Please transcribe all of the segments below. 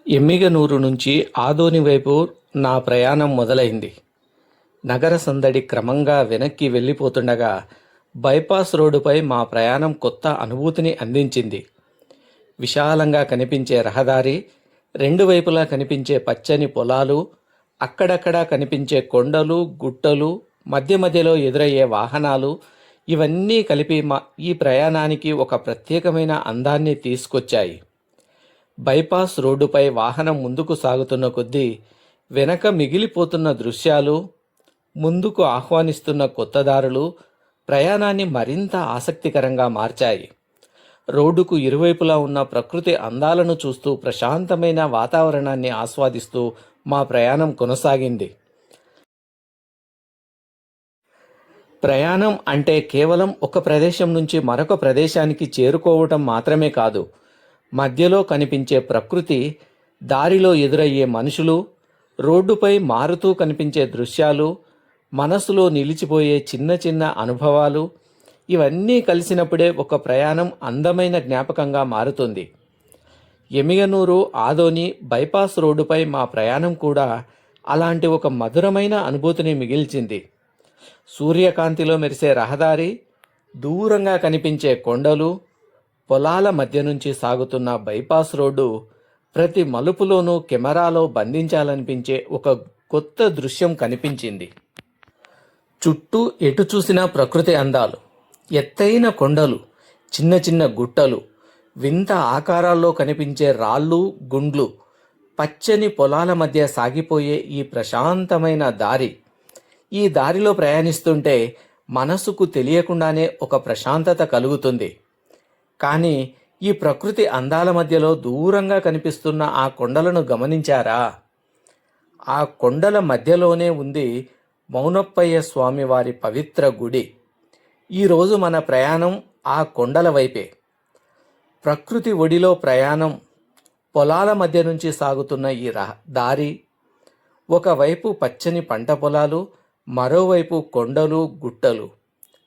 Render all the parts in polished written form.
ఎమ్మిగనూరు నుంచి ఆదోని వైపు నా ప్రయాణం మొదలైంది. నగర సందడి క్రమంగా వెనక్కి వెళ్ళిపోతుండగా బైపాస్ రోడ్డుపై మా ప్రయాణం కొత్త అనుభూతిని అందించింది. విశాలంగా కనిపించే రహదారి, రెండు వైపులా కనిపించే పచ్చని పొలాలు, అక్కడక్కడా కనిపించే కొండలు, గుట్టలు, మధ్య మధ్యలో ఎదురయ్యే వాహనాలు, ఇవన్నీ కలిపి ఈ ప్రయాణానికి ఒక ప్రత్యేకమైన అందాన్ని తీసుకొచ్చాయి. బైపాస్ రోడ్డుపై వాహనం ముందుకు సాగుతున్న కొద్దీ వెనక మిగిలిపోతున్న దృశ్యాలు, ముందుకు ఆహ్వానిస్తున్న కొత్త దారులు ప్రయాణాన్ని మరింత ఆసక్తికరంగా మార్చాయి. రోడ్డుకు ఇరువైపులా ఉన్న ప్రకృతి అందాలను చూస్తూ ప్రశాంతమైన వాతావరణాన్ని ఆస్వాదిస్తూ మా ప్రయాణం కొనసాగింది. ప్రయాణం అంటే కేవలం ఒక ప్రదేశం నుంచి మరొక ప్రదేశానికి చేరుకోవటం మాత్రమే కాదు. మధ్యలో కనిపించే ప్రకృతి, దారిలో ఎదురయ్యే మనుషులు, రోడ్డుపై మారుతూ కనిపించే దృశ్యాలు, మనసులో నిలిచిపోయే చిన్న చిన్న అనుభవాలు, ఇవన్నీ కలిసినప్పుడే ఒక ప్రయాణం అందమైన జ్ఞాపకంగా మారుతుంది. ఎమిగనూరు ఆదోని బైపాస్ రోడ్డుపై మా ప్రయాణం కూడా అలాంటి ఒక మధురమైన అనుభూతిని మిగిల్చింది. సూర్యకాంతిలో మెరిసే రహదారి, దూరంగా కనిపించే కొండలు, పొలాల మధ్య నుంచి సాగుతున్న బైపాస్ రోడ్డు ప్రతి మలుపులోనూ కెమెరాలో బంధించాలనిపించే ఒక కొత్త దృశ్యం కనిపించింది. చుట్టూ ఎటు చూసినా ప్రకృతి అందాలు, ఎత్తైన కొండలు, చిన్న చిన్న గుట్టలు, వింత ఆకారాల్లో కనిపించే రాళ్ళు, గుండ్లు, పచ్చని పొలాల మధ్య సాగిపోయే ఈ ప్రశాంతమైన దారి. ఈ దారిలో ప్రయాణిస్తుంటే మనసుకు తెలియకుండానే ఒక ప్రశాంతత కలుగుతుంది. కానీ ఈ ప్రకృతి అందాల మధ్యలో దూరంగా కనిపిస్తున్న ఆ కొండలను గమనించారా? ఆ కొండల మధ్యలోనే ఉంది మౌనప్పయ్య స్వామివారి పవిత్ర గుడి. ఈరోజు మన ప్రయాణం ఆ కొండల వైపే. ప్రకృతి ఒడిలో ప్రయాణం, పొలాల మధ్య నుంచి సాగుతున్న ఈ దారి, ఒకవైపు పచ్చని పంట పొలాలు, మరోవైపు కొండలు, గుట్టలు,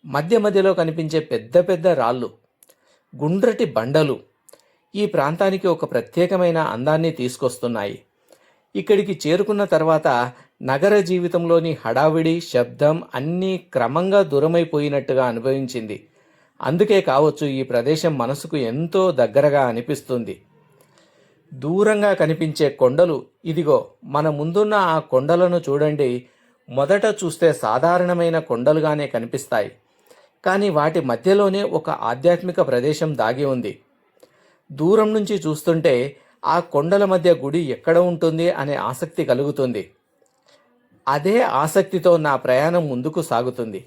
మధ్య మధ్యలో కనిపించే పెద్ద పెద్ద రాళ్ళు, గుండ్రటి బండలు ఈ ప్రాంతానికి ఒక ప్రత్యేకమైన అందాన్ని తీసుకొస్తున్నాయి. ఇక్కడికి చేరుకున్న తర్వాత నగర జీవితంలోని హడావిడి, శబ్దం అన్నీ క్రమంగా దూరమైపోయినట్టుగా అనిపించింది. అందుకే కావచ్చు ఈ ప్రదేశం మనసుకు ఎంతో దగ్గరగా అనిపిస్తుంది. దూరంగా కనిపించే కొండలు, ఇదిగో మన ముందున్న ఆ కొండలను చూడండి. మొదట చూస్తే సాధారణమైన కొండలుగానే కనిపిస్తాయి, కానీ వాటి మధ్యలోనే ఒక ఆధ్యాత్మిక ప్రదేశం దాగి ఉంది. దూరం నుంచి చూస్తుంటే ఆ కొండల మధ్య గుడి ఎక్కడ ఉంటుంది అనే ఆసక్తి కలుగుతుంది. అదే ఆసక్తితో నా ప్రయాణం ముందుకు సాగుతుంది.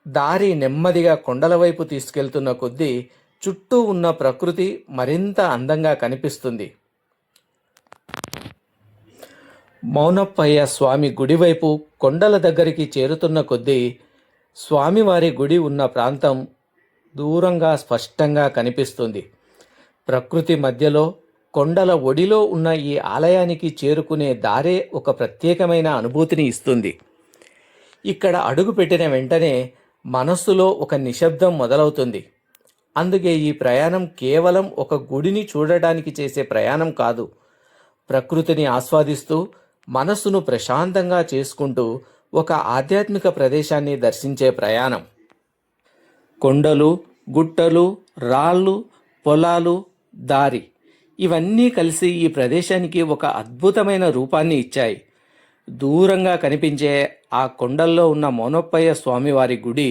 దారి నెమ్మదిగా కొండల వైపు తీసుకెళ్తున్న కొద్దీ చుట్టూ ఉన్న ప్రకృతి మరింత అందంగా కనిపిస్తుంది. మౌనప్పయ్య స్వామి గుడివైపు కొండల దగ్గరికి చేరుతున్న కొద్దీ స్వామివారి గుడి ఉన్న ప్రాంతం దూరంగా స్పష్టంగా కనిపిస్తుంది. ప్రకృతి మధ్యలో కొండల ఒడిలో ఉన్న ఈ ఆలయానికి చేరుకునే దారే ఒక ప్రత్యేకమైన అనుభూతిని ఇస్తుంది. ఇక్కడ అడుగు పెట్టిన వెంటనే మనస్సులో ఒక నిశ్శబ్దం మొదలవుతుంది. అందుకే ఈ ప్రయాణం కేవలం ఒక గుడిని చూడడానికి చేసే ప్రయాణం కాదు, ప్రకృతిని ఆస్వాదిస్తూ మనస్సును ప్రశాంతంగా చేసుకుంటూ ఒక ఆధ్యాత్మిక ప్రదేశాన్ని దర్శించే ప్రయాణం. కొండలు, గుట్టలు, రాళ్ళు, పొలాలు, దారి ఇవన్నీ కలిసి ఈ ప్రదేశానికి ఒక అద్భుతమైన రూపాన్ని ఇచ్చాయి. దూరంగా కనిపించే ఆ కొండల్లో ఉన్న మౌనప్పయ్య స్వామివారి గుడి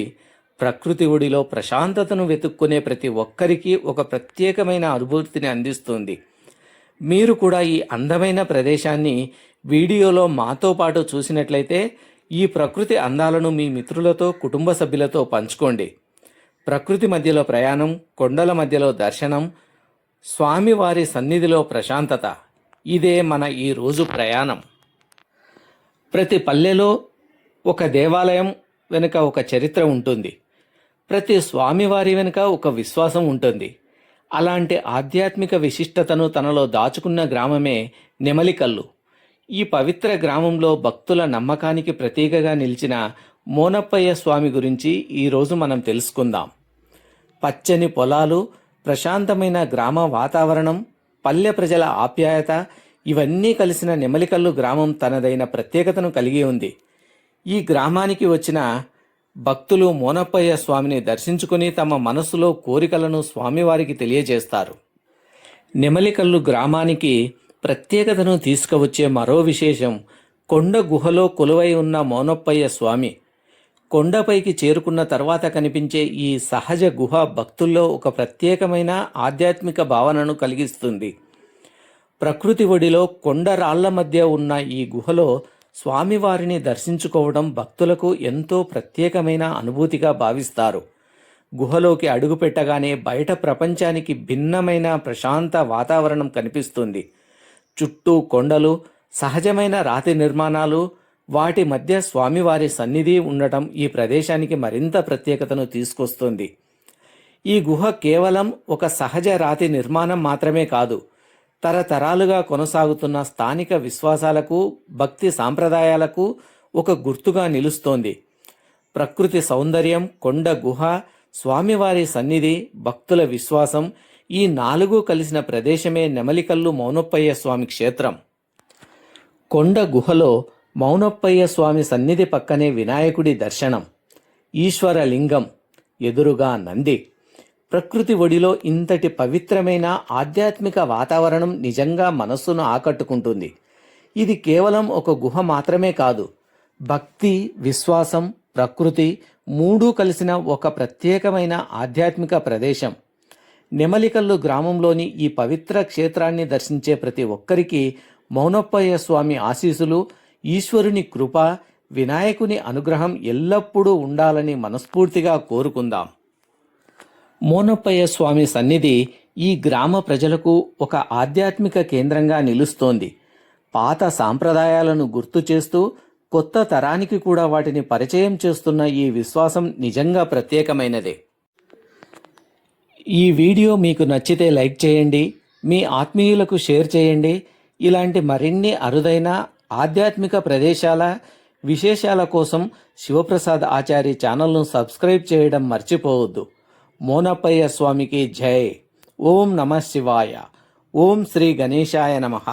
ప్రకృతి ఒడిలో ప్రశాంతతను వెతుక్కునే ప్రతి ఒక్కరికి ఒక ప్రత్యేకమైన అనుభూతిని అందిస్తుంది. మీరు కూడా ఈ అందమైన ప్రదేశాన్ని వీడియోలో మాతో పాటు చూసినట్లయితే ఈ ప్రకృతి అందాలను మీ మిత్రులతో, కుటుంబ సభ్యులతో పంచుకోండి. ప్రకృతి మధ్యలో ప్రయాణం, కొండల మధ్యలో దర్శనం, స్వామివారి సన్నిధిలో ప్రశాంతత, ఇదే మన ఈ రోజు ప్రయాణం. ప్రతి పల్లెలో ఒక దేవాలయం వెనుక ఒక చరిత్ర ఉంటుంది. ప్రతి స్వామివారి వెనుక ఒక విశ్వాసం ఉంటుంది. అలాంటి ఆధ్యాత్మిక విశిష్టతను తనలో దాచుకున్న గ్రామమే నెమలికల్లు. ఈ పవిత్ర గ్రామంలో భక్తుల నమ్మకానికి ప్రతీకగా నిలిచిన మౌనప్పయ్య స్వామి గురించి ఈరోజు మనం తెలుసుకుందాం. పచ్చని పొలాలు, ప్రశాంతమైన గ్రామ వాతావరణం, పల్లె ప్రజల ఆప్యాయత ఇవన్నీ కలిసిన నెమలికల్లు గ్రామం తనదైన ప్రత్యేకతను కలిగి ఉంది. ఈ గ్రామానికి వచ్చిన భక్తులు మోనప్పయ్య స్వామిని దర్శించుకుని తమ మనసులో కోరికలను స్వామివారికి తెలియజేస్తారు. నెమలికల్లు గ్రామానికి ప్రత్యేకతను తీసుకువచ్చే మరో విశేషం కొండ గుహలో కొలువై ఉన్న మోనప్పయ్య స్వామి. కొండపైకి చేరుకున్న తర్వాత కనిపించే ఈ సహజ గుహ భక్తుల్లో ఒక ప్రత్యేకమైన ఆధ్యాత్మిక భావనను కలిగిస్తుంది. ప్రకృతి ఒడిలో కొండ రాళ్ల మధ్య ఉన్న ఈ గుహలో స్వామివారిని దర్శించుకోవడం భక్తులకు ఎంతో ప్రత్యేకమైన అనుభూతిగా భావిస్తారు. గుహలోకి అడుగుపెట్టగానే బయట ప్రపంచానికి భిన్నమైన ప్రశాంత వాతావరణం కనిపిస్తుంది. చుట్టూ కొండలు, సహజమైన రాతి నిర్మాణాలు, వాటి మధ్య స్వామివారి సన్నిధి ఉండటం ఈ ప్రదేశానికి మరింత ప్రత్యేకతను తీసుకొస్తుంది. ఈ గుహ కేవలం ఒక సహజ రాతి నిర్మాణం మాత్రమే కాదు, తరతరాలుగా కొనసాగుతున్న స్థానిక విశ్వాసాలకు, భక్తి సాంప్రదాయాలకు ఒక గుర్తుగా నిలుస్తోంది. ప్రకృతి సౌందర్యం, కొండ గుహ, స్వామివారి సన్నిధి, భక్తుల విశ్వాసం ఈ 4 కలిసిన ప్రదేశమే నెమలికల్లు మౌనప్పయ్య స్వామి క్షేత్రం. కొండ గుహలో మౌనప్పయ్య స్వామి సన్నిధి పక్కనే వినాయకుడి దర్శనం, ఈశ్వర లింగం, ఎదురుగా నంది. ప్రకృతి ఒడిలో ఇంతటి పవిత్రమైన ఆధ్యాత్మిక వాతావరణం నిజంగా మనస్సును ఆకట్టుకుంటుంది. ఇది కేవలం ఒక గుహ మాత్రమే కాదు, భక్తి, విశ్వాసం, ప్రకృతి 3 కలిసిన ఒక ప్రత్యేకమైన ఆధ్యాత్మిక ప్రదేశం. నెమలికల్లు గ్రామంలోని ఈ పవిత్ర క్షేత్రాన్ని దర్శించే ప్రతి ఒక్కరికి మౌనప్పయ్య స్వామి ఆశీస్సులు, ఈశ్వరుని కృప, వినాయకుని అనుగ్రహం ఎల్లప్పుడూ ఉండాలని మనస్ఫూర్తిగా కోరుకుందాం. మౌనప్పయ్య స్వామి సన్నిధి ఈ గ్రామ ప్రజలకు ఒక ఆధ్యాత్మిక కేంద్రంగా నిలుస్తోంది. పాత సాంప్రదాయాలను గుర్తు చేస్తూ కొత్త తరానికి కూడా వాటిని పరిచయం చేస్తున్న ఈ విశ్వాసం నిజంగా ప్రత్యేకమైనదే. ఈ వీడియో మీకు నచ్చితే లైక్ చేయండి, మీ ఆత్మీయులకు షేర్ చేయండి. ఇలాంటి మరిన్ని అరుదైన ఆధ్యాత్మిక ప్రదేశాల విశేషాల కోసం శివప్రసాద్ ఆచారి ఛానల్ను సబ్స్క్రైబ్ చేయడం మర్చిపోవద్దు. మౌనప్పయ్య స్వామికి జై. ఓం నమః శివాయ. ఓం శ్రీ గణేశాయ నమః.